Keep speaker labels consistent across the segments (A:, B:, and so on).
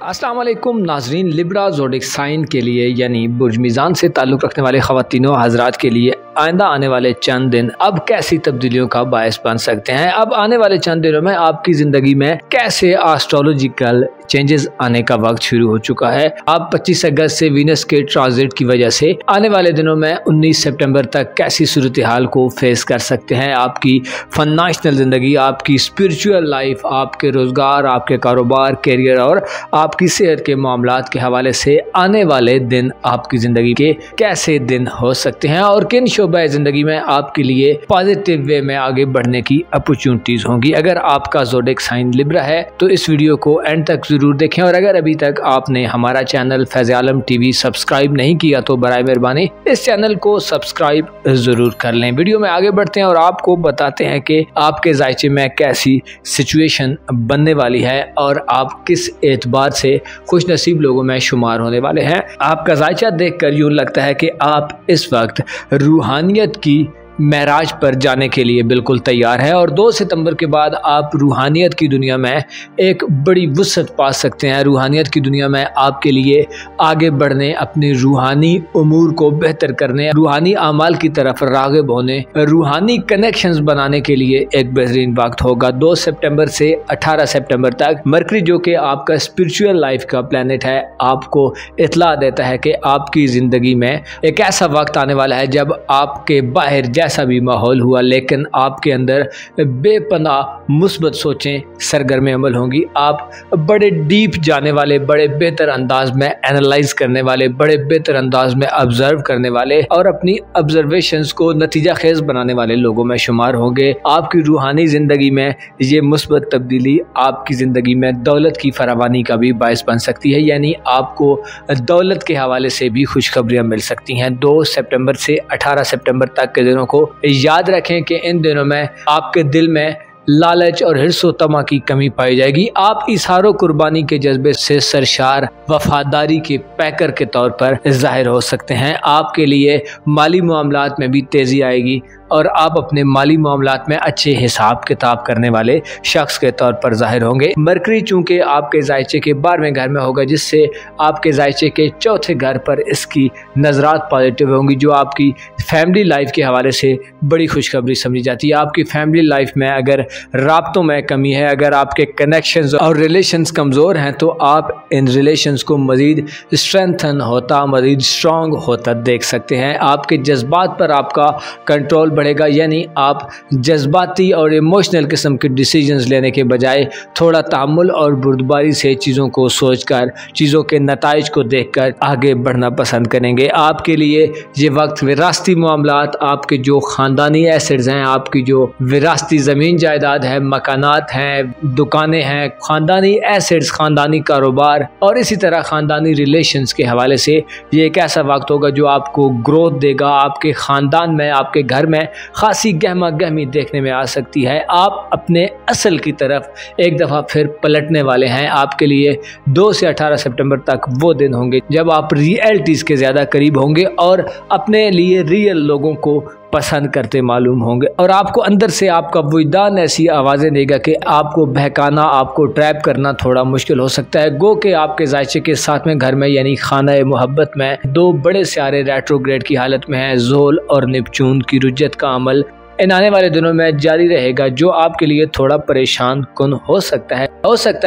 A: अस्सलाम वालेकुम नाजरीन। लिब्रा ज़ोडिक साइन के लिए यानी बुर्ज मीज़ान से ताल्लुक़ रखने वाले ख़वातीनों हज़रात के लिए आइंदा आने वाले चंद दिन अब कैसी तब्दीलियों का बायस बन सकते हैं। अब आने वाले चंद दिनों में आपकी ज़िंदगी में कैसे एस्ट्रोलॉजिकल चेंजेस आने का वक्त शुरू हो चुका है। अब 25 अगस्त से वीनस के ट्रांजिट की वजह से आने वाले दिनों में 19 सितंबर तक कैसी सूरत हाल को फेस कर सकते हैं। आपकी फाइनेंशियल ज़िंदगी, आपकी स्पिरिचुअल लाइफ, आपके रोज़गार, आपके कारोबार, करियर और आपकी सेहत के मामलात के हवाले से आने वाले दिन आपकी ज़िंदगी के कैसे दिन हो सकते हैं और किन शोबे ज़िंदगी में आपके लिए पॉजिटिव वे में आगे बढ़ने की अपॉर्चुनिटीज़ होंगी। अगर आपका ज़ोडिक साइन लिब्रा है तो इस वीडियो को एंड तक ज़रूर देखें और अगर अभी तक आपने हमारा चैनल फैज़ आलम टीवी सब्सक्राइब नहीं किया तो बराए मेहरबानी इस चैनल को सब्सक्राइब ज़रूर कर लें। वीडियो में आगे बढ़ते हैं और आपको बताते हैं कि आपके जायचे में कैसी सिचुएशन बनने वाली है और आप किस एतबार से खुश नसीब लोगों में शुमार होने वाले हैं। आपका जायचा देखकर यूँ लगता है कि आप इस वक्त रूहानियत की महराज पर जाने के लिए बिल्कुल तैयार है और 2 सितंबर के बाद आप रूहानियत की दुनिया में एक बड़ी वुसअत पा सकते हैं। रूहानियत की दुनिया में आपके लिए आगे बढ़ने, अपनी रूहानी उमूर को बेहतर करने, रूहानी आमाल की तरफ राग़िब होने, रूहानी कनेक्शंस बनाने के लिए एक बेहतरीन वक्त होगा। 2 सितंबर से 18 सितंबर तक मरकरी, जो कि आपका स्पिरिचुअल लाइफ का प्लैनेट है, आपको इत्तला देता है कि आपकी ज़िंदगी में एक ऐसा वक्त आने वाला है जब आपके बाहर ऐसा भी माहौल हुआ लेकिन आपके अंदर बेपनाह मुस्बत सोचें सरगर्म अमल होंगी। आप बड़े डीप जाने वाले, बड़े बेहतर अंदाज में एनालाइज करने वाले, बड़े बेहतर अंदाज में ऑब्जर्व करने वाले और अपनी ऑब्जर्वेशंस को नतीजा खेज बनाने वाले लोगों में शुमार होंगे। आपकी रूहानी ज़िंदगी में ये मुस्बत तब्दीली आपकी ज़िंदगी में दौलत की फरावानी का भी बायस बन सकती है, यानी आपको दौलत के हवाले से भी खुशखबरियाँ मिल सकती हैं। 2 सितंबर से 18 सितंबर तक के दिनों को याद रखें कि इन दिनों में आपके दिल में लालच और हिर्सो तमा की कमी पाई जाएगी। आप इशारों कुर्बानी के जज्बे से सरशार वफादारी के पैकर के तौर पर जाहिर हो सकते हैं। आपके लिए माली मामलात में भी तेज़ी आएगी और आप अपने माली मामलात में अच्छे हिसाब किताब करने वाले शख्स के तौर पर जाहिर होंगे। मरकरी चूँकि आपके जायचे के 12वें घर में होगा, जिससे आपके जायचे के 4थे घर पर इसकी नज़रात पॉजिटिव होंगी, जो आपकी फैमिली लाइफ के हवाले से बड़ी खुशखबरी समझी जाती है। आपकी फैमिली लाइफ में अगर राब्तों में कमी है, अगर आपके कनेक्शंस और रिलेशंस कमज़ोर हैं तो आप इन रिलेशंस को मज़ीद स्ट्रेंथन होता, मज़ीद स्ट्रॉन्ग होता देख सकते हैं। आपके जज्बात पर आपका कंट्रोल बढ़ेगा, यानी आप जज्बाती और इमोशनल किस्म के डिसीजंस लेने के बजाय थोड़ा तहम्मुल और बुर्दबारी से चीज़ों को सोचकर, चीज़ों के नताइज को देखकर आगे बढ़ना पसंद करेंगे। आपके लिए ये वक्त विरासती मामलात, आपके जो ख़ानदानी एसेट्स हैं, आपकी जो विरासती ज़मीन जायदाद है, मकानात हैं, दुकानें हैं, ख़ानदानी एसेट्स, ख़ानदानी कारोबार और इसी तरह ख़ानदानी रिलेशंस के हवाले से ये एक ऐसा वक्त होगा जो आपको ग्रोथ देगा। आपके ख़ानदान में, आपके घर में खासी गहमा गहमी देखने में आ सकती है। आप अपने असल की तरफ एक दफ़ा फिर पलटने वाले हैं। आपके लिए 2 से 18 सितंबर तक वो दिन होंगे जब आप रियलिटीज़ के ज़्यादा करीब होंगे और अपने लिए रियल लोगों को पसंद करते मालूम होंगे और आपको अंदर से आपका वजदान ऐसी आवाज़ें देगा कि आपको बहकाना, आपको ट्रैप करना थोड़ा मुश्किल हो सकता है। गो के आपके जायचे के 7वें घर में यानी खाना मोहब्बत में 2 बड़े सियारे रेट्रोग्रेड की हालत में हैं। ज़ोल और नेपच्यून की रुजत का अमल इन आने वाले दिनों में जारी रहेगा, जो आपके लिए थोड़ा परेशान कुन हो सकता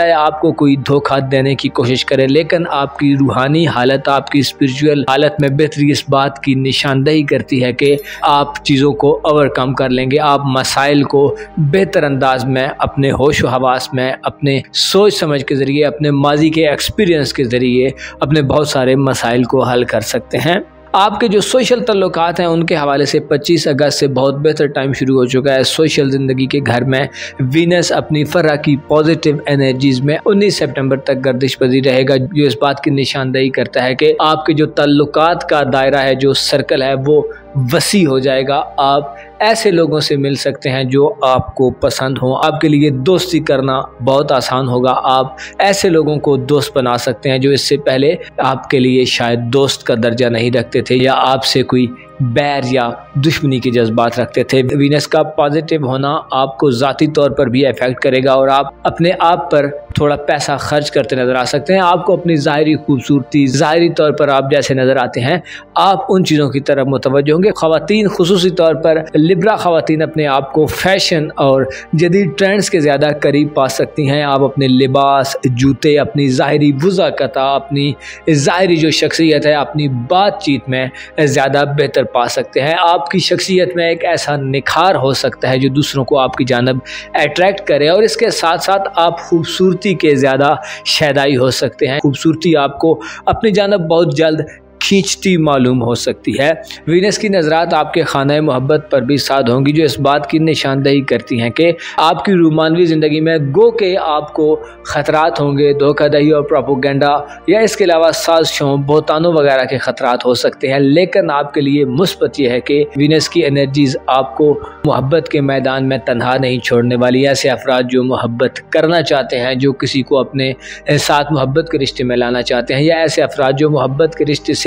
A: है। आपको कोई धोखा देने की कोशिश करे, लेकिन आपकी रूहानी हालत, आपकी स्पिरिचुअल हालत में बेहतरी इस बात की निशानदेही करती है कि आप चीज़ों को ओवरकम कर लेंगे। आप मसाइल को बेहतर अंदाज में अपने होश व हवास में, अपने सोच समझ के ज़रिए, अपने माजी के एक्सपीरियंस के ज़रिए अपने बहुत सारे मसाइल को हल कर सकते हैं। आपके जो सोशल तल्लुकात हैं उनके हवाले से 25 अगस्त से बहुत बेहतर टाइम शुरू हो चुका है। सोशल ज़िंदगी के घर में वीनस अपनी फर्रा की पॉजिटिव एनर्जीज़ में 19 सितंबर तक गर्दिश पजीर रहेगा, जो इस बात की निशानदेही करता है कि आपके जो तल्लुकात का दायरा है, जो सर्कल है, वो वसी हो जाएगा। आप ऐसे लोगों से मिल सकते हैं जो आपको पसंद हों। आपके लिए दोस्ती करना बहुत आसान होगा। आप ऐसे लोगों को दोस्त बना सकते हैं जो इससे पहले आपके लिए शायद दोस्त का दर्जा नहीं रखते थे या आपसे कोई बैर या दुश्मनी के जज्बात रखते थे। वीनस का पॉजिटिव होना आपको ज़ाती तौर पर भी इफेक्ट करेगा और आप अपने आप पर थोड़ा पैसा खर्च करते नजर आ सकते हैं। आपको अपनी ज़ाहिरी खूबसूरती, ज़ाहिरी तौर पर आप जैसे नज़र आते हैं, आप उन चीज़ों की तरफ मुतवज्जो होंगे। ख़वातीन, खुसूसी तौर पर लिब्रा ख़वातीन अपने आप को फैशन और जदीद ट्रेंड्स के ज़्यादा करीब पा सकती हैं। आप अपने लिबास, जूते, अपनी ज़ाहिरी वज़ाकता, अपनी ज़ाहिरी जो शख्सियत है, अपनी बातचीत में ज़्यादा बेहतर पा सकते हैं। आपकी शख्सियत में एक ऐसा निखार हो सकता है जो दूसरों को आपकी जानब अट्रैक्ट करे और इसके साथ साथ आप खूबसूरती के ज़्यादा शैदाई हो सकते हैं। खूबसूरती आपको अपनी जानब बहुत जल्द खींचती मालूम हो सकती है। वीनस की नज़रात आपके खाना मोहब्बत पर भी साध होंगी, जो इस बात की निशानदेही करती हैं कि आपकी रूमानवी ज़िंदगी में गो के आपको ख़तरात होंगे, धोखाधड़ी और प्रोपोगेंडा या इसके अलावा साजिशों, बोतानों वगैरह के ख़तरात हो सकते हैं। लेकिन आपके लिए मुस्बत यह है कि वीनस की एनर्जीज़ आपको मोहब्बत के मैदान में तन्हा नहीं छोड़ने वाली। ऐसे अफराद जो मोहब्बत करना चाहते हैं, जो किसी को अपने साथ मोहब्बत के रिश्ते में लाना चाहते हैं, या ऐसे अफराद जो मोहब्बत के रिश्ते से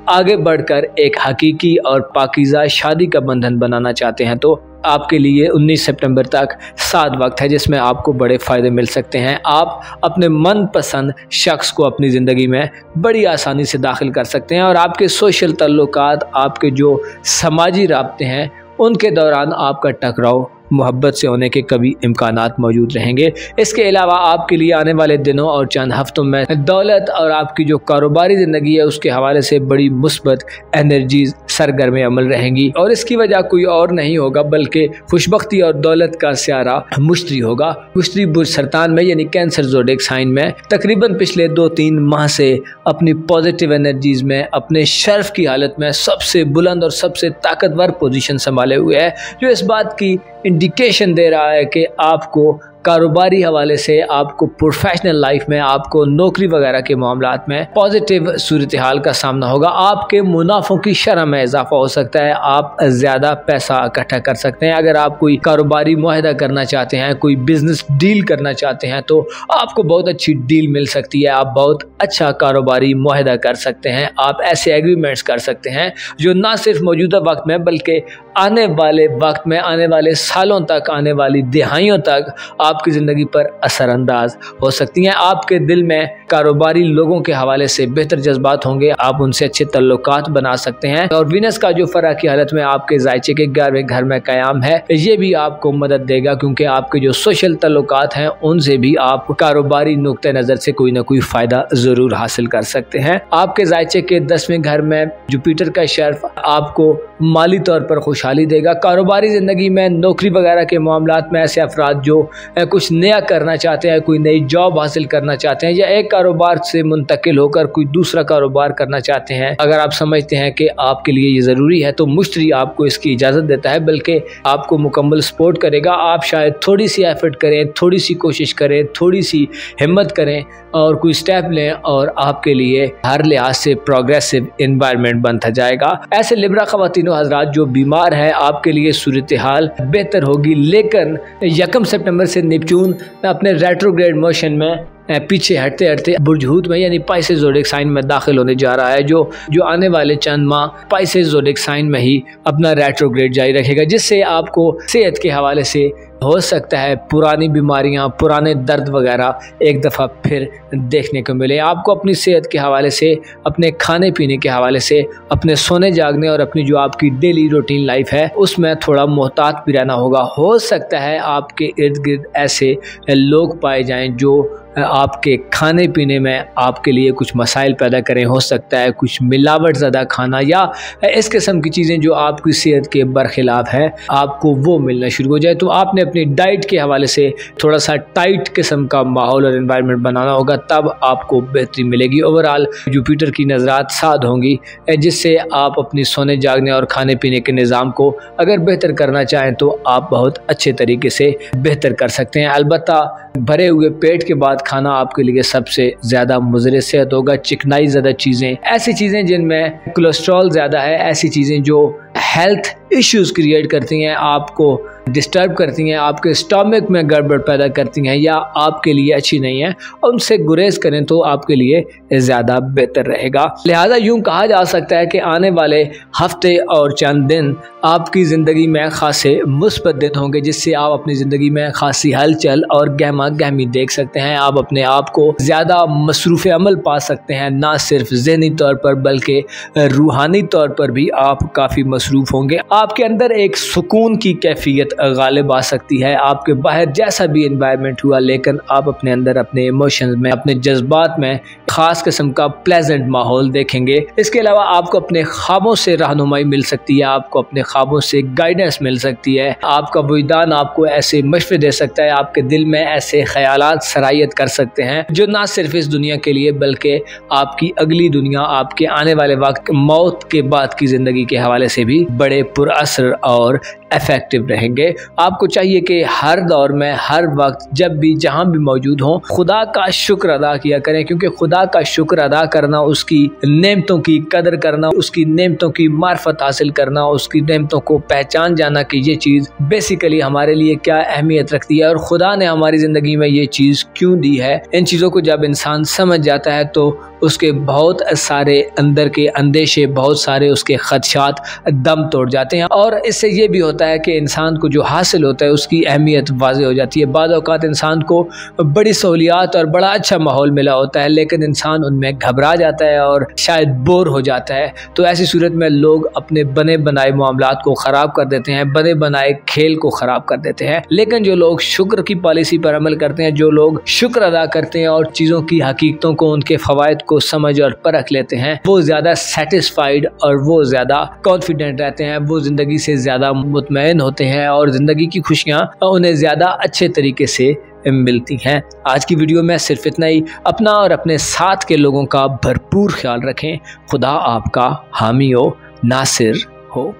A: आगे बढ़कर एक हकीकी और पाकीज़ा शादी का बंधन बनाना चाहते हैं, तो आपके लिए 19 सितंबर तक साद वक्त है जिसमें आपको बड़े फ़ायदे मिल सकते हैं। आप अपने मनपसंद शख्स को अपनी ज़िंदगी में बड़ी आसानी से दाखिल कर सकते हैं और आपके सोशल तल्लुकात, आपके जो समाजी राब्ते हैं, उनके दौरान आपका टकराव मोहब्बत से होने के कभी इम्कानात मौजूद रहेंगे। इसके अलावा आपके लिए आने वाले दिनों और चंद हफ्तों में दौलत और आपकी जो कारोबारी ज़िंदगी है उसके हवाले से बड़ी मुस्बत एनर्जीज सरगर्म अमल रहेंगी और इसकी वजह कोई और नहीं होगा बल्कि खुशबख्ती और दौलत का स्यारा मुश्तरी होगा। मुश्तरी बुर्ज सरतान में यानी कैंसर ज़ोडिएक साइन में तकरीबन पिछले 2-3 माह से अपनी पॉजिटिव एनर्जीज में अपने शर्फ की हालत में सबसे बुलंद और सबसे ताकतवर पोजीशन संभाले हुए है, जो इस बात की इंडिकेशन दे रहा है कि आपको कारोबारी हवाले से, आपको प्रोफेशनल लाइफ में, आपको नौकरी वगैरह के मामलात में पॉजिटिव सूरत हाल का सामना होगा। आपके मुनाफों की शरह में इजाफा हो सकता है, आप ज़्यादा पैसा इकट्ठा कर सकते हैं। अगर आप कोई कारोबारी मुआहदा करना चाहते हैं, कोई बिजनेस डील करना चाहते हैं, तो आपको बहुत अच्छी डील मिल सकती है। आप बहुत अच्छा कारोबारी मुआहदा कर सकते हैं। आप ऐसे एग्रीमेंट्स कर सकते हैं जो ना सिर्फ मौजूदा वक्त में बल्कि आने वाले वक्त में, आने वाले सालों तक, आने वाली दिहाइयों तक आपकी ज़िंदगी पर असरअंदाज हो सकती हैं। आपके दिल में कारोबारी लोगों के हवाले से बेहतर जज्बात होंगे, आप उनसे अच्छे तल्लुकात बना सकते हैं और वीनस का जो फरा की हालत में आपके जायचे के 11वें घर में क़याम है, ये भी आपको मदद देगा क्योंकि आपके जो सोशल तल्लुकात हैं उनसे भी आप कारोबारी नुक्ते नज़र से कोई ना कोई फ़ायदा ज़रूर हासिल कर सकते हैं। आपके जायचे के 10वें घर में जुपिटर का शर्फ आपको माली तौर पर खुशहाली देगा। कारोबारी ज़िंदगी में, नौकरी वगैरह के मामलात में ऐसे अफराद जो कुछ नया करना चाहते हैं, कोई नई जॉब हासिल करना चाहते हैं या एक कारोबार से मुंतकिल होकर कोई दूसरा कारोबार करना चाहते हैं, अगर आप समझते हैं कि आपके लिए ये ज़रूरी है तो मुश्तरी आपको इसकी इजाज़त देता है, बल्कि आपको मुकम्मल सपोर्ट करेगा। आप शायद थोड़ी सी एफर्ट करें, थोड़ी सी कोशिश करें, थोड़ी सी हिम्मत करें और कोई स्टेप लें और आपके लिए हर लिहाज से प्रोग्रेसिव इन्वायरमेंट बनता जाएगा। ऐसे लिब्रा ख़वातीनो हज़रात जो बीमार हैं, आपके लिए सूरत हाल बेहतर होगी, लेकिन 1 सितंबर से नेपच्यून अपने रेट्रोग्रेड मोशन में पीछे हटते हटते बुर्ज हूत में यानी पाइसेस ज़ोडिएक साइन में दाखिल होने जा रहा है, जो आने वाले चंद माह पाइसेस ज़ोडिएक साइन में ही अपना रेट्रोग्रेड जारी रखेगा, जिससे आपको सेहत के हवाले से हो सकता है पुरानी बीमारियां, पुराने दर्द वगैरह एक दफ़ा फिर देखने को मिले। आपको अपनी सेहत के हवाले से, अपने खाने पीने के हवाले से, अपने सोने जागने और अपनी जो आपकी डेली रूटीन लाइफ है उसमें थोड़ा मोहतात भी रहना होगा। हो सकता है आपके इर्द गिर्द ऐसे लोग पाए जाएं जो आपके खाने पीने में आपके लिए कुछ मसाइल पैदा करें। हो सकता है कुछ मिलावट ज़्यादा खाना या इस किस्म की चीज़ें जो आपकी सेहत के बरखिलाफ़ है, आपको वो मिलना शुरू हो जाए। तो आपने अपनी डाइट के हवाले से थोड़ा सा टाइट किस्म का माहौल और एनवायरनमेंट बनाना होगा, तब आपको बेहतरी मिलेगी। ओवरऑल जुपिटर की नज़रात साध होंगी, जिससे आप अपनी सोने जागने और खाने पीने के निज़ाम को अगर बेहतर करना चाहें तो आप बहुत अच्छे तरीके से बेहतर कर सकते हैं। अलबत्ता भरे हुए पेट के बाद खाना आपके लिए सबसे ज़्यादा मुज़र सेहत होगा। चिकनाई ज़्यादा चीज़ें, ऐसी चीज़ें जिनमें कोलेस्ट्रॉल ज़्यादा है, ऐसी चीज़ें जो हेल्थ इश्यूज़ क्रिएट करती हैं, आपको डिस्टर्ब करती हैं, आपके स्टमक में गड़बड़ पैदा करती हैं या आपके लिए अच्छी नहीं है, उनसे गुरेज करें तो आपके लिए ज़्यादा बेहतर रहेगा। लिहाजा यूँ कहा जा सकता है कि आने वाले हफ्ते और चंद दिन आपकी ज़िंदगी में खासे मुस्बत दिन होंगे, जिससे आप अपनी ज़िंदगी में खासी हलचल और गहमा गहमी देख सकते हैं। आप अपने आप को ज़्यादा मसरूफ़ अमल पा सकते हैं, ना सिर्फ ज़हनी तौर पर बल्कि रूहानी तौर पर भी आप काफ़ी मसरूफ़ होंगे। आपके अंदर एक सुकून की कैफियत गालिब आ सकती है। आपके बाहर जैसा भी इन्वायरमेंट हुआ, लेकिन आप अपने अंदर अपने इमोशंस में, अपने जज्बात में ख़ास किस्म का प्लेजेंट माहौल देखेंगे। इसके अलावा आपको अपने ख्वाबों से रहनुमाई मिल सकती है, आपको अपने ख्वाबों से गाइडेंस मिल सकती है। आपका वजदान आपको ऐसे मशवरे दे सकता है, आपके दिल में ऐसे ख्यालात सरायत कर सकते हैं जो ना सिर्फ इस दुनिया के लिए बल्कि आपकी अगली दुनिया, आपके आने वाले वक्त, मौत के बाद की ज़िंदगी के हवाले से भी बड़े पुरअसर और इफेक्टिव रहेंगे। आपको चाहिए कि हर दौर में, हर वक्त, जब भी जहाँ भी मौजूद हों, खुदा का शुक्र अदा किया करें, क्योंकि खुदा का शुक्र अदा करना, उसकी नेमतों की कदर करना, उसकी नेमतों की मार्फत हासिल करना, उसकी नेमतों को पहचान जाना कि ये चीज़ बेसिकली हमारे लिए क्या अहमियत रखती है और खुदा ने हमारी ज़िंदगी में ये चीज़ क्यों दी है। इन चीज़ों को जब इंसान समझ जाता है तो उसके बहुत सारे अंदर के अंदेशे, बहुत सारे उसके खदशात दम तोड़ जाते हैं। और इससे ये भी होता है कि इंसान को जो हासिल होता है उसकी अहमियत वाज़ेह हो जाती है। बाद औक़ात इंसान को बड़ी सहूलियात और बड़ा अच्छा माहौल मिला होता है, लेकिन इंसान उनमें घबरा जाता है और शायद बोर हो जाता है। तो ऐसी सूरत में लोग अपने बने बनाए मामलात को ख़राब कर देते हैं, बने बनाए खेल को ख़राब कर देते हैं। लेकिन जो लोग शुक्र की पॉलिसी पर अमल करते हैं, जो लोग शुक्र अदा करते हैं और चीज़ों की हकीकतों को, उनके फ़वाइद को समझ और परख लेते हैं, वो ज़्यादा सेटिस्फाइड और वो ज़्यादा कॉन्फिडेंट रहते हैं, वो ज़िंदगी से ज़्यादा मुतमईन होते हैं और ज़िंदगी की खुशियाँ उन्हें ज़्यादा अच्छे तरीके से मिलती हैं। आज की वीडियो में सिर्फ इतना ही। अपना और अपने साथ के लोगों का भरपूर ख्याल रखें। खुदा आपका हामी हो, नासिर हो।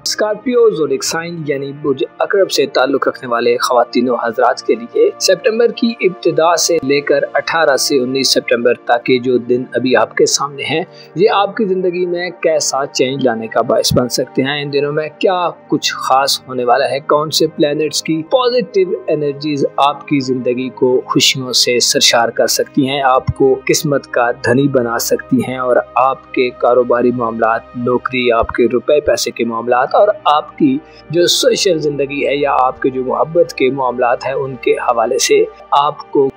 A: स्कॉर्पियो ज़ोडिएक साइन यानी बुर्ज अकरब से ताल्लुक़ रखने वाले ख़वातीनो हज़रात के लिए सितंबर की इब्तिदा से लेकर 18 से 19 सितंबर तक के जो दिन अभी आपके सामने हैं, ये आपकी ज़िंदगी में कैसा चेंज लाने का बायस बन सकते हैं। इन दिनों में क्या कुछ ख़ास होने वाला है, कौन से प्लैनेट्स की पॉजिटिव एनर्जीज आपकी ज़िंदगी को खुशियों से सरशार कर सकती हैं, आपको किस्मत का धनी बना सकती हैं और आपके कारोबारी मामलात, नौकरी, आपके रुपए पैसे के मामलात और आपकी जो सोशल ज़िंदगी है या आपके जो मोहब्बत के मामलात हैं, उनके हवाले से आपको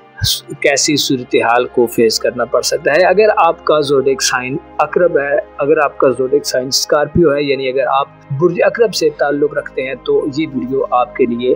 A: कैसी सूरत हाल को फेस करना पड़ सकता है। अगर आपका ज़ोडिएक साइन अकरब है, अगर आपका ज़ोडिएक साइन स्कॉर्पियो है, यानी अगर आप बुर्ज अकरब से ताल्लुक़ रखते हैं, तो ये वीडियो आपके लिए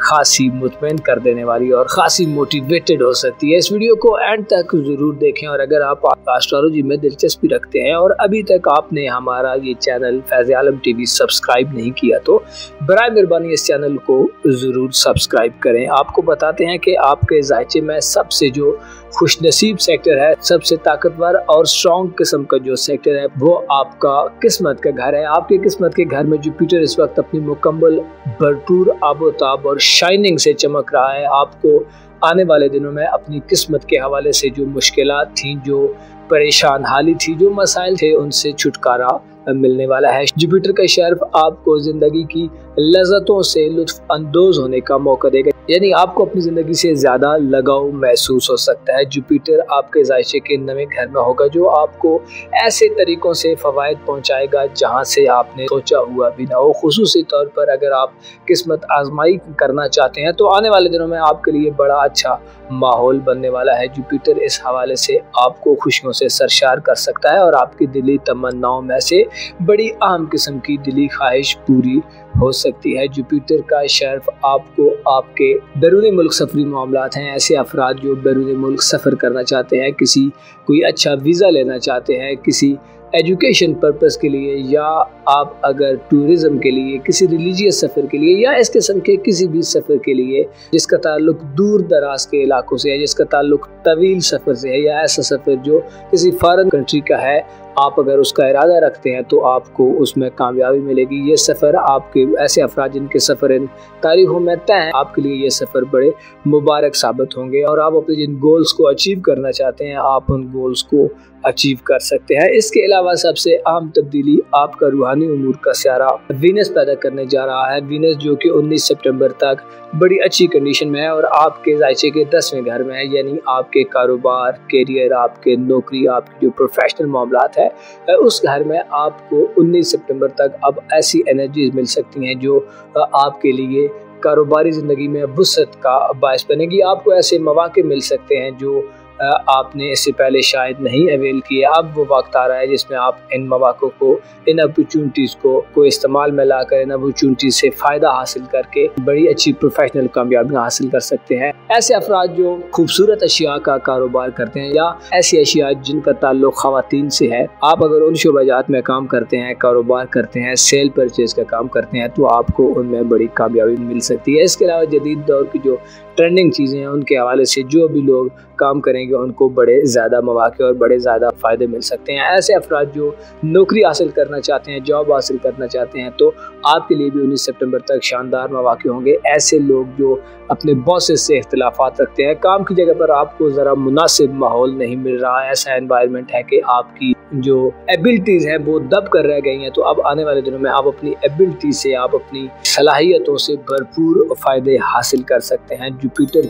A: खासी मुतमईन कर देने वाली और ख़ासी मोटिवेटेड हो सकती है। इस वीडियो को एंड तक ज़रूर देखें और अगर आप एस्ट्रोलॉजी में दिलचस्पी रखते हैं और अभी तक आपने हमारा ये चैनल फैज़ आलम टीवी सब्सक्राइब नहीं किया, तो बराए मेहरबानी इस चैनल को ज़रूर सब्सक्राइब करें। आपको बताते हैं कि आपके ज़ायचे में सबसे जो खुशनसीब सेक्टर है, सबसे ताकतवर और स्ट्रॉन्ग किस्म का जो सेक्टर है, वो आपका किस्मत का घर है। आपके किस्मत के घर में जुपिटर इस वक्त अपनी मुकम्मल भरपूर आबोताब और शाइनिंग से चमक रहा है। आपको आने वाले दिनों में अपनी किस्मत के हवाले से जो मुश्किलात थी, जो परेशान हाली थी, जो मसाइल थे, उनसे छुटकारा मिलने वाला है। जुपिटर का शर्फ आपको ज़िंदगी की लज़्ज़तों से लुत्फ़ अंदोज़ होने का मौका देगा, यानी आपको अपनी ज़िंदगी से ज़्यादा लगाव महसूस हो सकता है। जुपिटर आपके ज़ायचे के नवे घर में होगा, जो आपको ऐसे तरीक़ों से फ़वाइद पहुँचाएगा जहाँ से आपने सोचा हुआ भी ना हो। ख़ुसूसी तौर पर अगर आप किस्मत आजमाई करना चाहते हैं, तो आने वाले दिनों में आपके लिए बड़ा अच्छा माहौल बनने वाला है। जुपिटर इस हवाले से आपको खुशियों से सरशार कर सकता है और आपकी दिली तमन्नाओं में से बड़ी अहम किस्म की दिली ख्वाहिश पूरी हो सकती है। जुपिटर का शर्फ आपको आपके बैरूनी मुल्क सफरी मामलात हैं, ऐसे अफराद जो बैरूनी मुल्क सफ़र करना चाहते हैं, कोई अच्छा वीज़ा लेना चाहते हैं, किसी एजुकेशन पर्पस के लिए, या आप अगर टूरिज़म के लिए, किसी रिलीजियस सफ़र के लिए, या इस किस्म के किसी भी सफ़र के लिए जिसका ताल्लुक दूर दराज के इलाकों से है, जिसका ताल्लुक तवील सफ़र से है, या ऐसा सफ़र जो किसी फॉरेन कंट्री का है, आप अगर उसका इरादा रखते हैं तो आपको उसमें कामयाबी मिलेगी। ये सफ़र आपके ऐसे अफराद जिनके सफ़र इन तारीखों में तय हैं, आपके लिए ये सफ़र बड़े मुबारक साबित होंगे और आप अपने जिन गोल्स को अचीव करना चाहते हैं आप उन गोल्स को अचीव कर सकते हैं। इसके अलावा सबसे अहम तब्दीली आपका रूहानी उमूर का सियारा वीनस पैदा करने जा रहा है। वीनस जो कि 19 सितंबर तक बड़ी अच्छी कंडीशन में है और आपके ज़ायचे के 10वें घर में है, यानी आपके कारोबार, करियर, आपके नौकरी, आपकी जो प्रोफेशनल मामलात है उस घर में आपको 19 सितंबर तक अब ऐसी एनर्जीज मिल सकती हैं जो आपके लिए कारोबारी ज़िंदगी में वुसअत का बायस बनेगी। आपको ऐसे मौके मिल सकते हैं जो आपने इससे पहले शायद नहीं अवेल किए। अब वो वक्त आ रहा है जिसमें आप इन मौक़ों को, इन अपॉर्चुनिटीज़ को इस्तेमाल में लाकर इन अपॉर्चुनिटीज़ से फ़ायदा हासिल करके बड़ी अच्छी प्रोफेशनल कामयाबियाँ हासिल कर सकते हैं। ऐसे अफराद जो खूबसूरत अशिया का कारोबार करते हैं या ऐसी अशिया जिनका ताल्लुक़ ख़वातीन से है, आप अगर उन शोबाजात में काम करते हैं, कारोबार करते हैं, सेल परचेज़ का काम करते हैं तो आपको उनमें बड़ी कामयाबी मिल सकती है। इसके अलावा जदीद दौर की जो ट्रेंडिंग चीज़ें हैं उनके हवाले से जो भी लोग काम करेंगे उनको बड़े ज़्यादा मौके और बड़े ज़्यादा फ़ायदे मिल सकते हैं। ऐसे अफराद जो नौकरी हासिल करना चाहते हैं, जॉब हासिल करना चाहते हैं तो आपके लिए भी 19 सितंबर तक शानदार मौके होंगे। ऐसे लोग जो अपने बॉसेस से इख्तिलाफात रखते हैं, काम की जगह पर आपको ज़रा मुनासिब माहौल नहीं मिल रहा है, ऐसा एनवायरनमेंट है कि आपकी जो एबिलिटीज़ हैं वो दब कर रह गई हैं, तो अब आने वाले दिनों में आप अपनी एबिलिटी से, आप अपनी सलाहियतों से भरपूर फ़ायदे हासिल कर सकते हैं, जुपिटर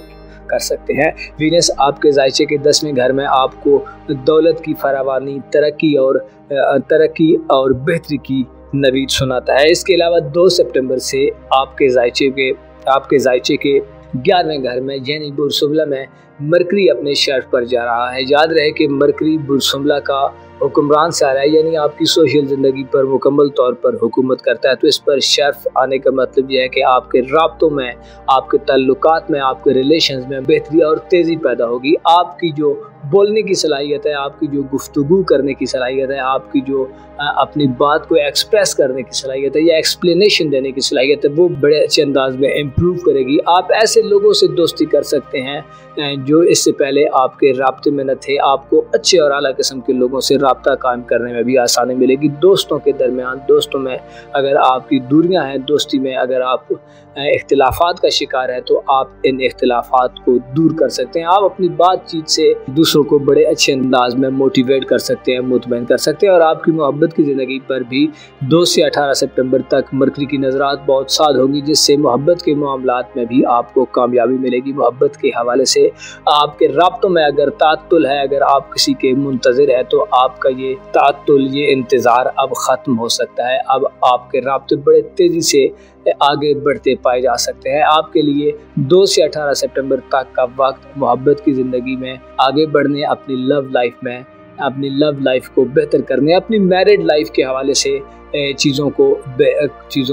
A: कर सकते हैं। वीनस आपके ज़ायचे के 10वें घर में आपको दौलत की फरावानी, तरक्की और बेहतरी की नवीद सुनाता है। इसके अलावा 2 सितंबर से आपके ज़ायचे के 11वें घर में यानी बुरसुमला में मरकरी अपने शर्फ पर जा रहा है। याद रहे कि मरकरी बुरसुमला का हुक्मरान सारा है, यानी आपकी सोशल ज़िंदगी पर मुकम्मल तौर पर हुकूमत करता है। तो इस पर शर्फ आने का मतलब यह है कि आपके राब्तों में, आपके ताल्लुकात में, आपके रिलेशंस में बेहतरी और तेज़ी पैदा होगी। आपकी जो बोलने की सलाहियत है, आपकी जो गुफ्तगू करने की सलाहियत है, आपकी जो अपनी बात को एक्सप्रेस करने की सलाहियत है या एक्सप्लेनेशन देने की सलाहियत है, वो बड़े अच्छे अंदाज में इम्प्रूव करेगी। आप ऐसे लोगों से दोस्ती कर सकते हैं जो इससे पहले आपके राब्ते में न थे। आपको अच्छे और आला किस्म के लोगों से राब्ता कायम करने में भी आसानी मिलेगी। दोस्तों के दरमियान, दोस्तों में अगर आपकी दूरियां हैं, दोस्ती में अगर आप इख्तिलाफात का शिकार है तो आप इन इख्तिलाफात को दूर कर सकते हैं। आप अपनी बातचीत से दूसरों को बड़े अच्छे अंदाज में मोटिवेट कर सकते हैं, मुतमईन कर सकते हैं। और आपकी मोहब्बत की ज़िंदगी पर भी 2 से 18 सितंबर तक मरकरी की नज़रात बहुत साद होंगी, जिससे मोहब्बत के मामलात में भी आपको कामयाबी मिलेगी। मोहब्बत के हवाले से आपके राब्तों में अगर तात्तुल है, अगर आप किसी के मुंतज़िर है तो आपका ये तात्तुल, ये इंतज़ार अब ख़त्म हो सकता है। अब आपके राब्ते बड़े तेज़ी से आगे बढ़ते पाए जा सकते हैं। आपके लिए 2 से 18 सितंबर तक का वक्त मोहब्बत की ज़िंदगी में आगे बढ़ने, अपनी लव लाइफ को बेहतर करने, अपनी मैरिड लाइफ के हवाले से चीज़ों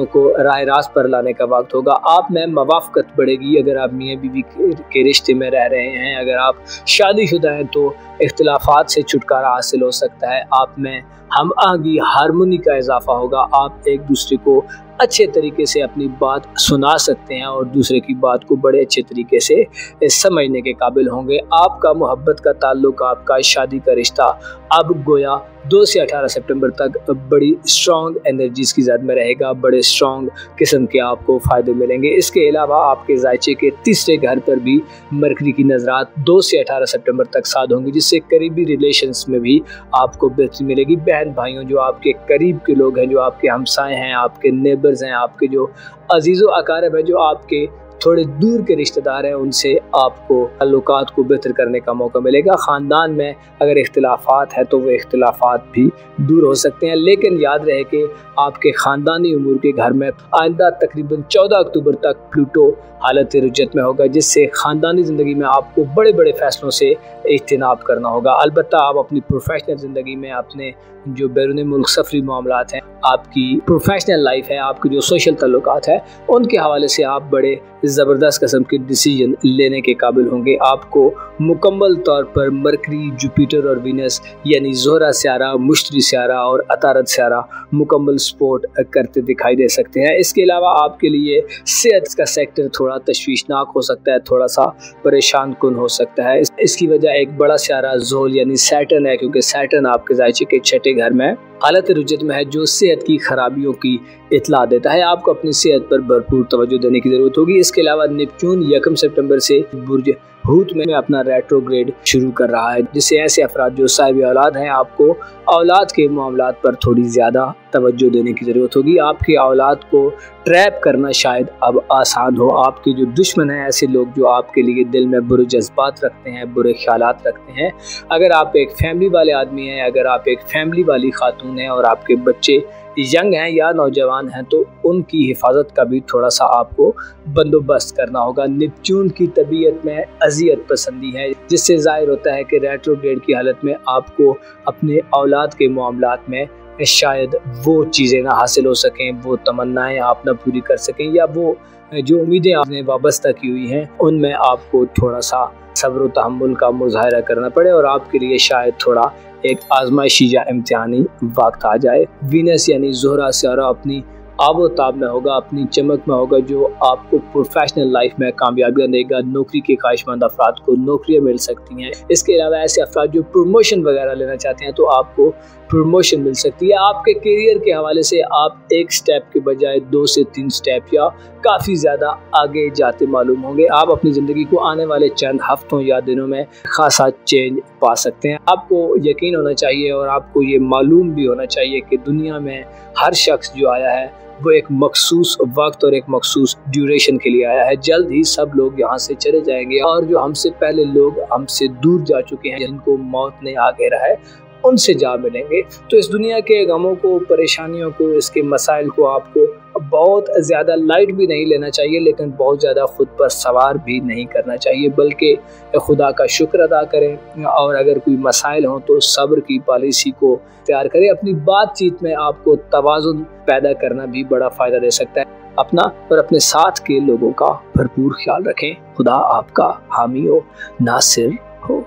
A: को राह रास्त पर लाने का वक्त होगा। आप में मवाफ़क़त बढ़ेगी। अगर आप मियाँ बीवी के रिश्ते में रह रहे हैं, अगर आप शादीशुदा हैं तो इख्तिलाफात से छुटकारा हासिल हो सकता है। आप में हम आहंगी, हारमोनी का इजाफा होगा। आप एक दूसरे को अच्छे तरीके से अपनी बात सुना सकते हैं और दूसरे की बात को बड़े अच्छे तरीके से समझने के काबिल होंगे। आपका मोहब्बत का ताल्लुक, आपका शादी का रिश्ता अब गोया 2 से 18 सितंबर तक बड़ी स्ट्रॉन्ग एनर्जीज़ की ज़द में रहेगा। बड़े स्ट्रॉन्ग किस्म के आपको फ़ायदे मिलेंगे। इसके अलावा आपके ज़ायचे के 3रे घर पर भी मरकरी की नज़रात 2 से 18 सितंबर तक साद होंगी, जिससे करीबी रिलेशंस में भी आपको बेहतरी मिलेगी। बहन भाइयों, जो आपके करीब के लोग हैं, जो आपके हमसाए हैं, आपके नेबर्स हैं, आपके जो अजीज़ो अकारब हैं, जो आपके थोड़े दूर के रिश्तेदार हैं, उनसे आपको ताल्लुकात को बेहतर करने का मौका मिलेगा। ख़ानदान में अगर इख्तिलाफात है तो वो इख्तिलाफात भी दूर हो सकते हैं। लेकिन याद रहे कि आपके ख़ानदानी उमूर के घर में आइंदा तकरीबन 14 अक्टूबर तक प्लूटो हालत रुजत में होगा, जिससे ख़ानदानी ज़िंदगी में आपको बड़े बड़े फ़ैसलों से इज्तनाब करना होगा। अलबत्ता आप अपनी प्रोफेशनल ज़िंदगी में, अपने जो बैरून मुल्क सफरी मामलात हैं, आपकी प्रोफेशनल लाइफ है, आपकी जो सोशल ताल्लुकात है, उनके हवाले से आप बड़े ज़बरदस्त किस्म के डिसीजन लेने के काबिल होंगे। आपको मुकम्मल तौर पर मरकरी, जुपिटर और वीनस यानी ज़ोहरा सियारा, मुश्तरी सियारा और अतारद सियारा मुकम्मल सपोर्ट करते दिखाई दे सकते हैं। इसके अलावा आपके लिए सेहत का सेक्टर थोड़ा तशवीशनाक हो सकता है, थोड़ा सा परेशान कुन हो सकता है। इसकी वजह एक बड़ा सियारा ज़ोल यानी सैटर्न है, क्योंकि सैटर्न आपके ज़ायचे के छठे घर में हालत रुजत में है, जो सेहत की खराबियों की इतला देता है। आपको अपनी सेहत पर भरपूर तवज्जो देने की ज़रूरत होगी। इसके अलावा नेपच्यून 1 सितंबर से बुर्ज हूत में अपना रेट्रोग्रेड शुरू कर रहा है, जिससे ऐसे अफराद जो साहिब औलाद हैं, आपको औलाद के मामलात पर थोड़ी ज़्यादा तवज्जो देने की ज़रूरत होगी। आपकी औलाद को ट्रैप करना शायद अब आसान हो। आपके जो दुश्मन हैं, ऐसे लोग जो आपके लिए दिल में बुरे जज्बात रखते हैं, बुरे ख्यालात रखते हैं, अगर आप एक फैमिली वाले आदमी हैं, अगर आप एक फैमिली वाली खातून हैं और आपके बच्चे यंग हैं या नौजवान हैं, तो उनकी हिफाजत का भी थोड़ा सा आपको बंदोबस्त करना होगा। नेपच्यून की तबीयत में अजियत पसंदी है, जिससे ज़ाहिर होता है कि रेट्रोग्रेड की हालत में आपको अपने औलाद के मामलात में शायद वो चीज़ें ना हासिल हो सकें, वो तमन्नाएं आप ना पूरी कर सकें, या वो जो उम्मीदें आपने वाबस्ता की हुई हैं उनमें आपको थोड़ा सा सब्र तहम्मुल का मुजाहरा करना पड़े और आपके लिए शायद थोड़ा एक आजमाइशी या इम्तिहानी वक्त आ जाए। वीनस यानी ज़ोहरा सियारा अपनी आबो ताब में होगा, अपनी चमक में होगा, जो आपको प्रोफेशनल लाइफ में कामयाबियाँ देगा। नौकरी के ख्वाहिशमंद अफराद को नौकरियाँ मिल सकती हैं। इसके अलावा ऐसे अफराद जो प्रमोशन वगैरह लेना चाहते हैं, तो आपको प्रमोशन मिल सकती है। आपके करियर के हवाले से आप एक स्टेप के बजाय 2 से 3 स्टेप या काफ़ी ज़्यादा आगे जाते मालूम होंगे। आप अपनी ज़िंदगी को आने वाले चंद हफ्तों या दिनों में खासा चेंज पा सकते हैं। आपको यकीन होना चाहिए और आपको ये मालूम भी होना चाहिए कि दुनिया में हर शख्स जो आया है वो एक मखसूस वक्त और एक मखसूस ड्यूरेशन के लिए आया है। जल्द ही सब लोग यहाँ से चले जाएंगे और जो हमसे पहले लोग हमसे दूर जा चुके हैं, जिनको मौत ने आ घेरा है, उनसे जा मिलेंगे। तो इस दुनिया के गमों को, परेशानियों को, इसके मसाइल को आपको बहुत ज़्यादा लाइट भी नहीं लेना चाहिए, लेकिन बहुत ज़्यादा खुद पर सवार भी नहीं करना चाहिए, बल्कि खुदा का शुक्र अदा करें। और अगर कोई मसाइल हों तो सब्र की पॉलिसी को तैयार करें। अपनी बातचीत में आपको तवाज़ुन पैदा करना भी बड़ा फ़ायदा दे सकता है। अपना और अपने साथ के लोगों का भरपूर ख्याल रखें। खुदा आपका हामी हो, नासिर हो।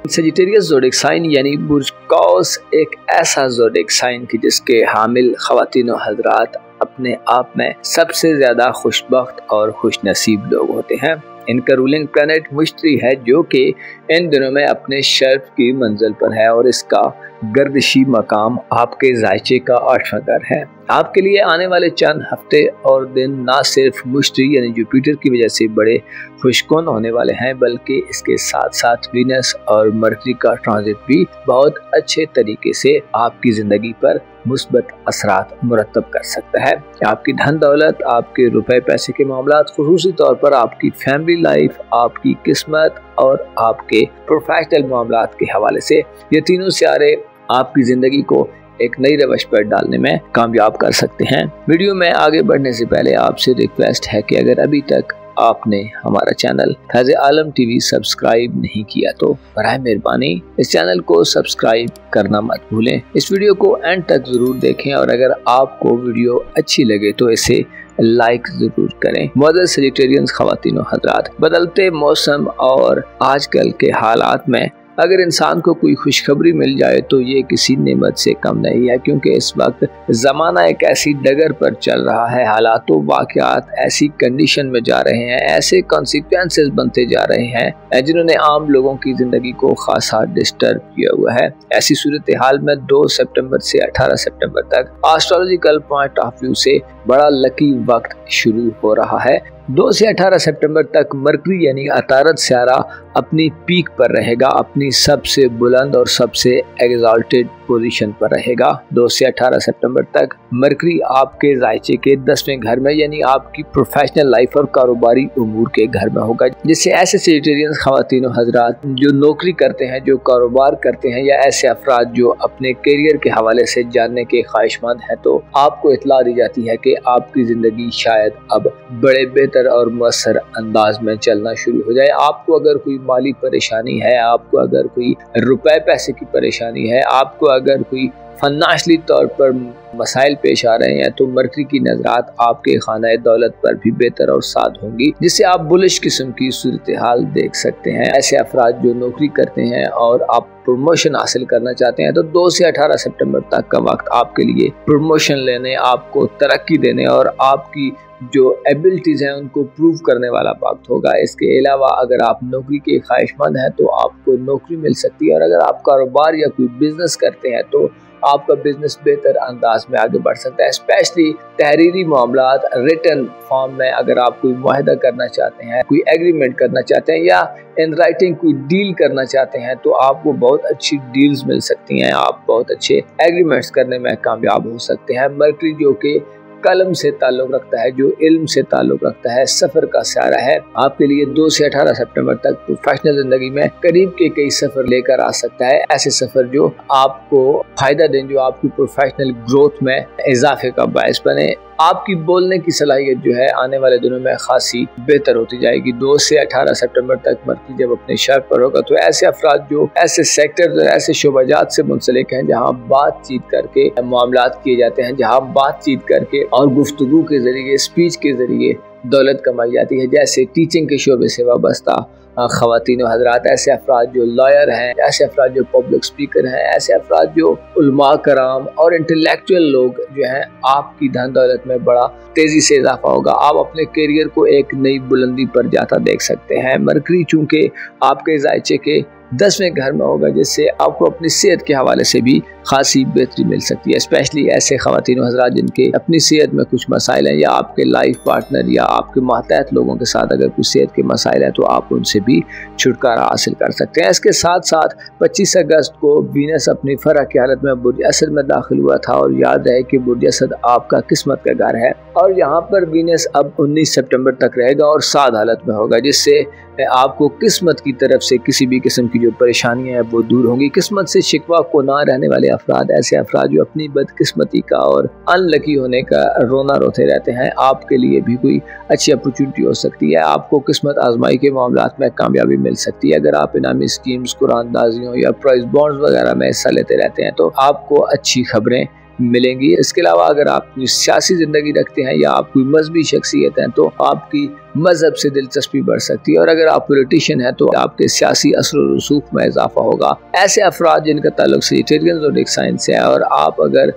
A: सजिटेरियस ज़ोडिक साइन यानी बुर्ज कौस एक ऐसा ज़ोडिक साइन कि जिसके हामिल ख़वातीन व हज़रात अपने आप में सबसे ज़्यादा खुशबख्त और खुश नसीब लोग होते हैं। इनका रूलिंग प्लैनेट मुश्तरी है, जो कि इन दिनों में अपने शर्फ की मंजिल पर है और इसका गर्दिशी मकाम आपके ज़ायचे का 8वां घर है। आपके लिए आने वाले चंद हफ्ते और दिन ना सिर्फ मुश्तरी यानी जुपिटर की वजह से बड़े खुशकुन होने वाले हैं, बल्कि इसके साथ साथ वीनस और मरकरी का ट्रांजिट भी बहुत अच्छे तरीके से आपकी ज़िंदगी पर मुस्बत असरात मुरतब कर सकता है। आपकी धन दौलत, आपके रुपए पैसे के मामलात, खुसूसी तौर पर आपकी फैमिली लाइफ, आपकी किस्मत और आपके प्रोफेशनल मामलात के हवाले से ये तीनों सियारे आपकी ज़िंदगी को एक नई रवश पर डालने में कामयाब कर सकते हैं। वीडियो में आगे बढ़ने से पहले आपसे रिक्वेस्ट है कि अगर अभी तक आपने हमारा चैनल फैज़ आलम टीवी सब्सक्राइब नहीं किया तो बराए मेहरबानी इस चैनल को सब्सक्राइब करना मत भूलें। इस वीडियो को एंड तक ज़रूर देखें और अगर आपको वीडियो अच्छी लगे तो इसे लाइक ज़रूर करें। मौजूद सजिटेरियंस ख़वातीन व हज़रात, बदलते मौसम और आजकल के हालात में अगर इंसान को कोई खुशखबरी मिल जाए तो ये किसी नेमत से कम नहीं है, क्योंकि इस वक्त ज़माना एक ऐसी डगर पर चल रहा है, हालात वाक़यात ऐसी कंडीशन में जा रहे हैं, ऐसे कॉन्सिक्वेंसेस बनते जा रहे हैं जिन्होंने आम लोगों की ज़िंदगी को खासा डिस्टर्ब किया हुआ है। ऐसी सूरत हाल में 2 सितंबर से 18 सितंबर तक एस्ट्रोलॉजिकल पॉइंट ऑफ व्यू से बड़ा लकी वक्त शुरू हो रहा है। 2 से 18 सितंबर तक मरकरी यानी अतारद सियारा अपनी पीक पर रहेगा, अपनी सबसे बुलंद और सबसे एग्जॉल्टेड पोजीशन पर रहेगा। 2 से 18 सितंबर तक मरकरी आपके ज़ायचे के 10वें घर में यानी आपकी प्रोफेशनल लाइफ और कारोबारी उमूर के घर में होगा, जिससे ऐसे सजिटेरियंस ख़वातीन व हज़रात जो नौकरी करते हैं, जो कारोबार करते हैं, या ऐसे अफराद जो अपने करियर के हवाले से जानने के ख्वाहिशमंद हैं, तो आपको इत्तला दी जाती है कि आपकी ज़िंदगी शायद अब बड़े बेहतर और मुअस्सर अंदाज में चलना शुरू हो जाए। आपको अगर कोई माली परेशानी है, आपको अगर कोई रुपए पैसे की परेशानी है, आपको अगर कोई फाइनेंशियली तौर पर मसाइल पेश आ रहे हैं तो मरकरी की नजरात आपके खाना दौलत पर भी बेहतर और साद होंगी, जिससे आप बुलिश किस्म की सूरत हाल देख सकते हैं। ऐसे अफराद जो नौकरी करते हैं और आप प्रमोशन हासिल करना चाहते हैं तो 2 से 18 सितंबर तक का वक्त आपके लिए प्रमोशन लेने, आपको तरक्की देने और आपकी जो एबिलिटीज़ हैं उनको प्रूव करने वाला वक्त होगा। इसके अलावा अगर आप नौकरी के ख्वाहिशमंद हैं तो आपको नौकरी मिल सकती है, और अगर आप कारोबार या कोई बिजनेस करते हैं तो आपका बिजनेस बेहतर अंदाज में आगे बढ़ सकता है। स्पेशली तहरीरी मामलात, रिटन फॉर्म में अगर आप कोई मुआहदा करना चाहते हैं, कोई एग्रीमेंट करना चाहते हैं या इन राइटिंग कोई डील करना चाहते हैं तो आपको बहुत अच्छी डील्स मिल सकती हैं, आप बहुत अच्छे एग्रीमेंट्स करने में कामयाब हो सकते हैं। मरकरी जो कि कलम से ताल्लुक़ रखता है, जो इल्म से ताल्लुक़ रखता है, सफ़र का सहारा है, आपके लिए 2 से 18 सितंबर तक प्रोफेशनल ज़िंदगी में करीब के कई सफ़र लेकर आ सकता है। ऐसे सफ़र जो आपको फ़ायदा दें, जो आपकी प्रोफेशनल ग्रोथ में इजाफे का बायस बने। आपकी बोलने की सलाहियत जो है आने वाले दिनों में खासी बेहतर होती जाएगी। 2 से 18 सितंबर तक मरकरी जब अपने शर पर होगा तो ऐसे अफराद जो ऐसे सेक्टर, ऐसे शोबाजात से मुंसलिक हैं जहाँ बातचीत करके मामलात किए जाते हैं, जहाँ बातचीत करके और गुफ्तगू के ज़रिए, स्पीच के ज़रिए दौलत कमाई जाती है, जैसे टीचिंग के शोबे से वाबस्ता ख़वातीन और हज़रात, ऐसे अफराद जो लॉयर हैं, ऐसे अफराद जो पब्लिक स्पीकर हैं, ऐसे अफराद जो उलमा कराम और इंटेलेक्चुअल लोग जो हैं, आपकी धन दौलत में बड़ा तेज़ी से इजाफा होगा। आप अपने करियर को एक नई बुलंदी पर जाता देख सकते हैं। मरकरी चूँकि आपके जायचे के 10वें घर में होगा, जिससे आपको अपनी सेहत के हवाले से भी खासी बेहतरी मिल सकती है। स्पेशली ऐसे ख़वातीन हज़रात जिनके अपनी सेहत में कुछ मसाइल हैं, या आपके लाइफ पार्टनर या आपके मातहत लोगों के साथ अगर कुछ सेहत के मसाइल हैं तो आप उनसे भी छुटकारा हासिल कर सकते हैं। इसके साथ साथ 25 अगस्त को वीनस अपनी फरह की हालत में बुर्ज असद में दाखिल हुआ था, और याद रहे कि बुर्ज असद आपका किस्मत का घर है, और यहाँ पर वीनस अब 19 सितंबर तक रहेगा और साद हालत में होगा, जिससे आपको किस्मत की तरफ से किसी भी किस्म की जो परेशानियां हैं वो दूर होंगी। किस्मत से शिकवा को ना रहने वाले अफराद, ऐसे अफराद जो अपनी बदकिस्मती का और अनलकी होने का रोना रोते रहते हैं, आपके लिए भी कोई अच्छी अपॉर्चुनिटी हो सकती है। आपको किस्मत आजमाई के मामलात में कामयाबी मिल सकती है। अगर आप इनामी स्कीम्स, कुरानदाजियों या प्राइज बॉन्ड्स वगैरह में हिस्सा लेते रहते हैं तो आपको अच्छी खबरें मिलेंगी। इसके अलावा अगर आप कोई सियासी ज़िंदगी रखते हैं या आप कोई मजहबी शख्सियत हैं तो आपकी मजहब से दिलचस्पी बढ़ सकती है, और अगर आप पॉलिटिशियन हैं तो आपके सियासी असर व रसूख में इजाफा होगा। ऐसे अफराद जिनका ताल्लुक सेजिटेरियन ज़ोडिक साइन से है और आप अगर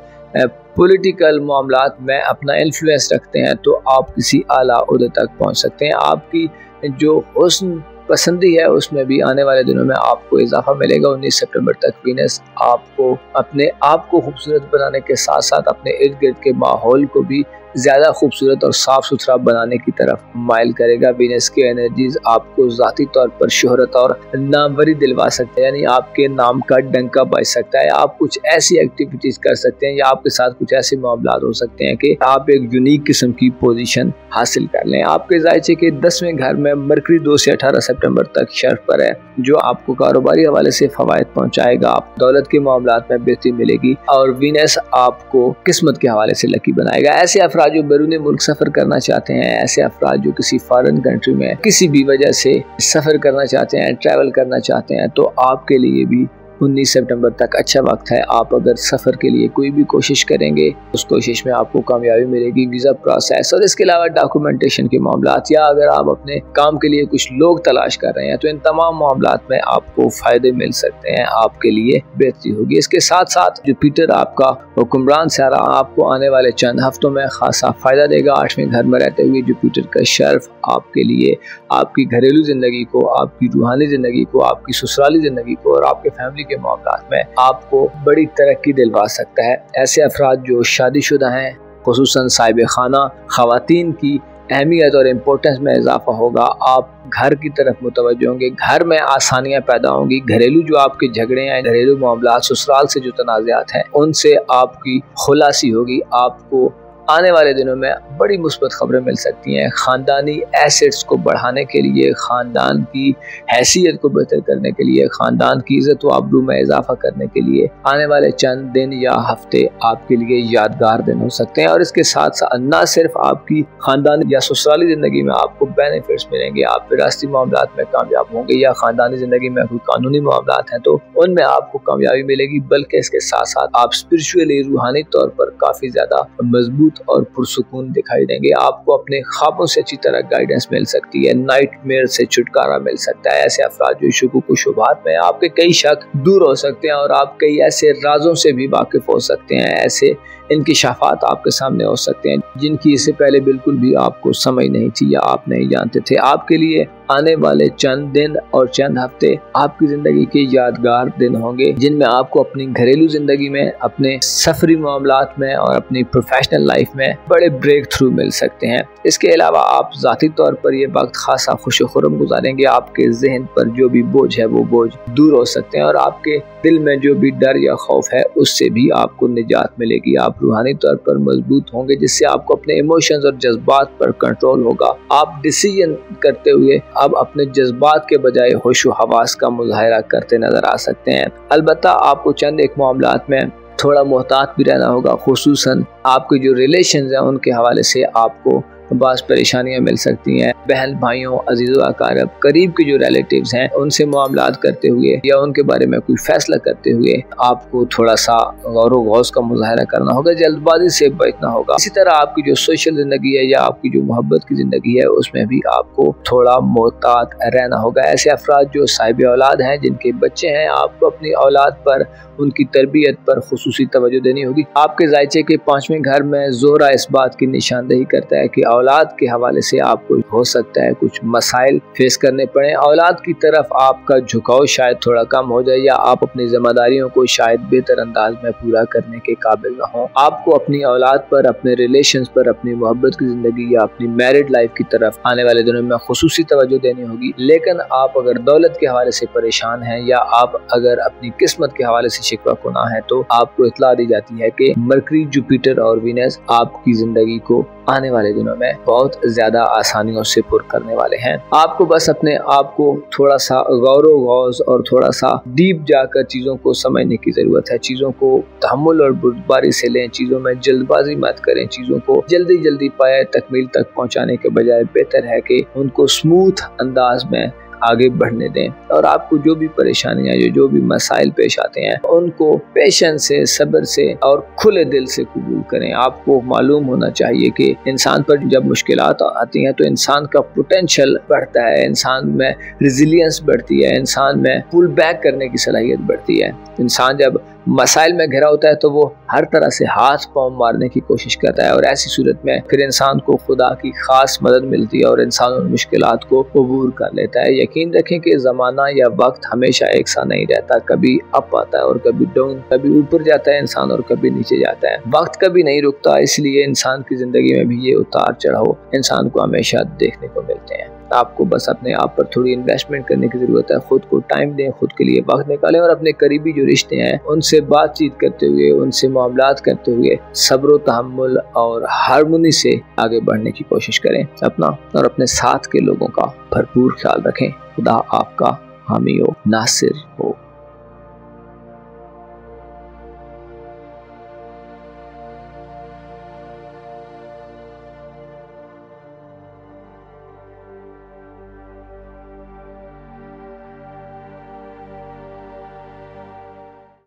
A: पॉलिटिकल मामलात में अपना इन्फ्लुएंस रखते हैं तो आप किसी आला ओहदे तक पहुँच सकते हैं। आपकी जो हुस्न पसंदी है उसमें भी आने वाले दिनों में आपको इजाफा मिलेगा। 19 सितंबर तक वीनस आपको अपने आप को खूबसूरत बनाने के साथ साथ अपने इर्द गिर्द के माहौल को भी ज़्यादा खूबसूरत और साफ़ सुथरा बनाने की तरफ माइल करेगा। वीनस की एनर्जीज आपको ज़ाती तौर पर शोहरत और नामवरी दिलवा सकते हैं, यानी आपके नाम का डंका बज सकता है। आप कुछ ऐसी एक्टिविटीज़ कर सकते हैं या आपके साथ कुछ ऐसे मामलात हो सकते हैं कि आप एक यूनिक किस्म की पोजीशन हासिल कर लें। आपके जायचे के 10वें घर में मरकरी 2 से 18 सितंबर तक शर्फ पर है, जो आपको कारोबारी हवाले से फ़वायद पहुँचाएगा। आप दौलत के मामलात में बेहतरी मिलेगी और वीनस आपको किस्मत के हवाले से लकी बनाएगा। ऐसे अफराद जो बैरून मुल्क सफ़र करना चाहते हैं, ऐसे अफराद जो किसी फॉरेन कंट्री में किसी भी वजह से सफ़र करना चाहते हैं, ट्रैवल करना चाहते हैं, तो आपके लिए भी 19 सितंबर तक अच्छा वक्त है। आप अगर सफ़र के लिए कोई भी कोशिश करेंगे उस कोशिश में आपको कामयाबी मिलेगी। वीज़ा प्रोसेस और इसके अलावा डॉक्यूमेंटेशन के मामलात, या अगर आप अपने काम के लिए कुछ लोग तलाश कर रहे हैं तो इन तमाम मामलात में आपको फ़ायदे मिल सकते हैं, आपके लिए बेहतरी होगी। इसके साथ साथ जुपिटर आपका हुक्मरान सियारा आपको आने वाले चंद हफ्तों में खासा फ़ायदा देगा। 8वें घर में रहते हुए जुपिटर का शर्फ आपके लिए आपकी घरेलू ज़िंदगी को, आपकी रूहानी ज़िंदगी को, आपकी ससुराली ज़िंदगी को और आपके फैमिली के मामलात में आपको बड़ी तरक्की दिलवा सकता है। ऐसे अफराद जो शादीशुदा हैं, खुसूसन साहिब खाना ख़वातीन की अहमियत और इम्पोर्टेंस में इजाफा होगा। आप घर की तरफ मुतवज्जो होंगे, घर में आसानियाँ पैदा होंगी। घरेलू जो आपके झगड़े हैं, घरेलू मामलात, ससुराल से जो तनाज़ात हैं, उनसे आपकी खुलासी होगी। आपको आने वाले दिनों में बड़ी मुस्बत खबरें मिल सकती हैं। खानदानी एसेट्स को बढ़ाने के लिए, खानदान की हैसियत को बेहतर करने के लिए, खानदान की इज्जत व आबरू में इजाफा करने के लिए आने वाले चंद दिन या हफ्ते आपके लिए यादगार दिन हो सकते हैं। और इसके साथ साथ न सिर्फ आपकी खानदानी या ससुराली जिंदगी में आपको बेनिफिट्स मिलेंगे, आप विरासती मामलात में कामयाब होंगे, या खानदानी जिंदगी में कोई कानूनी मामलात हैं तो उनमें आपको कामयाबी मिलेगी, बल्कि इसके साथ साथ आप स्पिरिचुअली, रूहानी तौर पर काफी ज्यादा मजबूत और पुरसुकून दिखाई देंगे। आपको अपने ख्वाबों से अच्छी तरह गाइडेंस मिल सकती है, नाइटमेयर से छुटकारा मिल सकता है। ऐसे अफराद जो शुकूक व शुबहात में आपके कई शक दूर हो सकते हैं और आप कई ऐसे राजों से भी वाकिफ हो सकते हैं। ऐसे इंकिशाफात आपके सामने हो सकते हैं जिनकी इससे पहले बिल्कुल भी आपको समझ नहीं थी या आप नहीं जानते थे। आपके लिए आने वाले चंद दिन और चंद हफ्ते आपकी जिंदगी के यादगार दिन होंगे, जिनमें आपको अपनी घरेलू जिंदगी में, अपने सफरी मामलात में और अपनी प्रोफेशनल लाइफ में बड़े ब्रेक थ्रू मिल सकते हैं। इसके अलावा आप ज़ाती तौर पर यह वक्त खासा खुश-खुर्रम गुजारेंगे। आपके जहन पर जो भी बोझ है वो बोझ दूर हो सकते हैं और आपके दिल में जो भी डर या खौफ है उससे भी आपको निजात मिलेगी। आप रूहानी तौर पर मजबूत होंगे, जिससे आपको अपने इमोशंस और जज्बात पर कंट्रोल होगा। आप डिसीजन करते हुए अब अपने जज्बात के बजाय होशो हवास का मुजाहरा करते नजर आ सकते हैं। अलबत्ता आपको चंद एक मामलात में थोड़ा मोहतात भी रहना होगा, खुसूसन आपके जो रिलेशंस हैं उनके हवाले से आपको बास परेशानियां मिल सकती हैं। बहन भाइयों, अजीज़ो अकारब, करीब के जो रिलेटिव्स हैं उनसे मामलात करते हुए या उनके बारे में कोई फैसला करते हुए आपको थोड़ा सा गौर व गौस का मुजाहरा करना होगा, जल्दबाजी से बचना होगा। इसी तरह आपकी जो सोशल जिंदगी है या आपकी जो मोहब्बत की जिंदगी है उसमें भी आपको थोड़ा मोहतात रहना होगा। ऐसे अफराद जो साहिब औलाद हैं, जिनके बच्चे हैं, आपको अपनी औलाद पर, उनकी तरबियत पर खुसूसी तवज्जो देनी होगी। आपके जायचे के 5वें घर में ज़ोहरा इस बात की निशानदेही करता है कि औलाद के हवाले से आपको हो सकता है कुछ मसाइल फेस करने पड़े। औलाद की तरफ आपका झुकाव शायद थोड़ा कम हो जाए या आप अपनी जिम्मेदारियों को शायद बेहतर अंदाज में पूरा करने के काबिल न हो। आपको अपनी औलाद पर, अपने रिलेशंस पर, अपनी मोहब्बत की जिंदगी या अपनी मैरिड लाइफ की तरफ आने वाले दिनों में खुसूसी तवज्जो देनी होगी। लेकिन आप अगर दौलत के हवाले से परेशान हैं या आप अगर अपनी किस्मत के हवाले से शिकवा कुना है तो आपको इत्तला दी जाती है कि मरकरी, जुपिटर और वीनस आपकी जिंदगी को आने वाले दिनों में बहुत ज्यादा आसानियों से पुर करने वाले हैं। आपको बस अपने आप को थोड़ा सा गौर गौज और थोड़ा सा डीप जाकर चीजों को समझने की जरूरत है। चीजों को तहम्मुल और बुर्दबारी से लें, चीजों में जल्दबाजी मत करें। चीजों को जल्दी जल्दी पाए तकमील तक पहुंचाने के बजाय बेहतर है कि उनको स्मूथ अंदाज में आगे बढ़ने दें। और आपको जो भी परेशानियां, जो भी मसाइल पेश आते हैं उनको पेशेंस से, सब्र से और खुले दिल से कबूल करें। आपको मालूम होना चाहिए कि इंसान पर जब मुश्किलात आती हैं तो इंसान का पोटेंशियल बढ़ता है, इंसान में रिजिलियंस बढ़ती है, इंसान में पुल बैक करने की सलाहियत बढ़ती है। इंसान जब मसाइल में घिरा होता है तो वो हर तरह से हाथ पांव मारने की कोशिश करता है और ऐसी सूरत में फिर इंसान को खुदा की खास मदद मिलती है और इंसान उन मुश्किलात को अबूर कर लेता है। यकीन रखें कि ज़माना या वक्त हमेशा एक सा नहीं रहता, कभी अप आता है और कभी डाउन, कभी ऊपर जाता है इंसान और कभी नीचे जाता है। वक्त कभी नहीं रुकता, इसलिए इंसान की ज़िंदगी में भी ये उतार चढ़ाव इंसान को हमेशा देखने को मिलते हैं। आपको बस अपने आप पर थोड़ी इन्वेस्टमेंट करने की ज़रूरत है, खुद को टाइम दें, खुद के लिए वक्त निकालें और अपने करीबी जो रिश्ते हैं उनसे बातचीत करते हुए, उनसे मामलात करते हुए सब्र, तहम्मुल और हारमोनी से आगे बढ़ने की कोशिश करें। अपना और अपने साथ के लोगों का भरपूर ख्याल रखें। खुदा आपका हामी हो, नासिर हो।